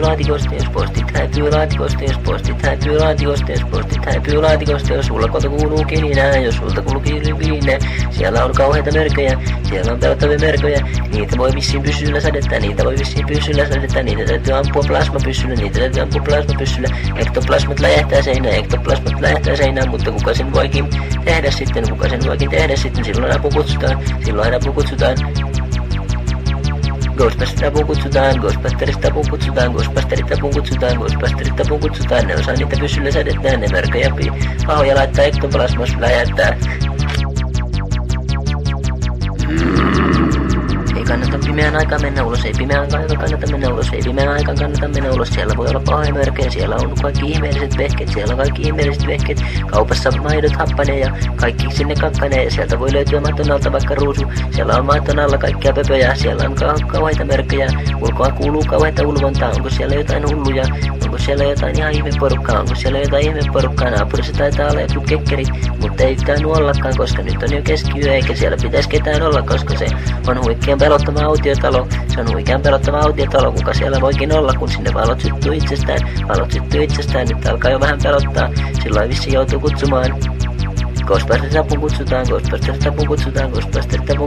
laatikosta, jos postit häipyy laatikosta, jos postit häipyy laatikosta, jos postit häipyy laatikosta, jos sulla kota kuuluu kilinää, jos sulta kuuluu kilinää. Siellä on kauheita mörköjä, siellä on pelottavia mörköjä, niitä voi vissiin pyssyllä sädettä, niitä voi vissiin pyssyllä sädettä, niitä täytyy ampua plasmapyssyllä, niitä täytyy ampua plasmapyssyllä. Ektoplasmat läjähtää seinään, mutta kuka sen voikin tehdä sitten, silloin apu kutsutaan. Ghostbusterit apuun kutsutaan, ne osaa niitä pyssyllä sädettää, ne mörköjä pahoja laittaa ektoplasmas läjättää. Ei kannata pimeän aikaan mennä ulos, ei pimeän aikaan kannata mennä ulos, siellä voi olla pahoja mörköjä, siellä on kaikki ihmeelliset vehkeet, kaupassa maidot happanee ja kaikki sinne kakkanee ja sieltä voi löytyä maton alta vaikka ruusu, siellä on maton alla kaikkia pöpöjä, siellä on kauheita mörköjä, ulkoa kuuluu kauheita ulvontaa, onko siellä jotain hulluja, onko siellä jotain ihan ihmeporukkaa, naapurissa taitaa olla joku kekkerit, mutta ei tainnut ollakaan, koska nyt on jo keskiyö eikä siellä pitäisi ketään olla, koska se on huikean pelottava autiotalo. Se on huikean pelottava autiotalo, kuka siellä voikin olla, kun sinne valot syttyy itsestään. Nyt alkaa jo vähän pelottaa, silloin vissiin joutuu kutsumaan. Ghostbusterit apuun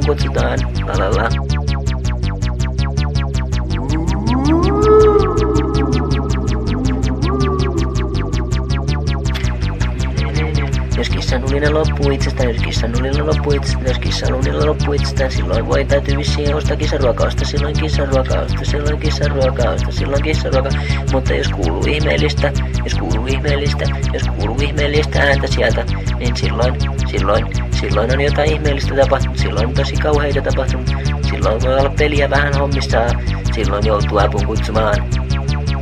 kutsutaan, lalala. Jos kissanulina loppuu itsestään, silloin voi täytyy vissiin ostaa kissaruokaa, mutta jos kuuluu ihmeellistä ääntä sieltä, niin silloin on jotain ihmeellistä tapahtunut, silloin on tosi kauheita tapahtunut, silloin voi olla peliä vähän hommissa, silloin joutuu apuun kutsumaan.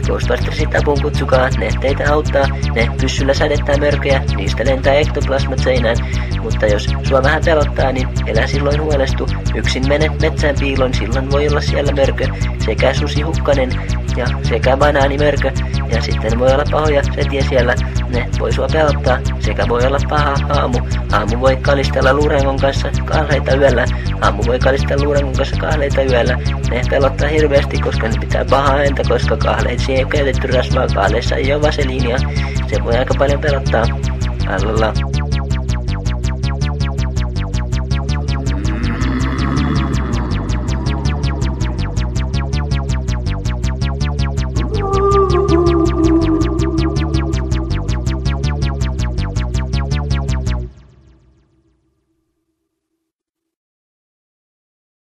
Ghostbusterit apuun kutsukaa, ne teitä auttaa, ne pyssyllä sädettää mörköjä, niistä lentää ektoplasmat seinään. Mutta jos sua vähän pelottaa, niin elä silloin huolestu. Yksin menet metsään piilon, silloin voi olla siellä mörkö, sekä susihukkanen ja sekä banaanimörkö. Ja sitten voi olla pahoja setiä siellä, ne voi sua pelottaa, sekä voi olla paha haamu. Haamu voi kalistella luurangon kanssa kahleita yöllä. Ne pelottaa hirveästi, koska ne pitää pahaa ääntä, koska kahleisiin ei ole käytetty rasvaa, kahleissa ei ole vaseliinia. Se voi aika paljon pelottaa.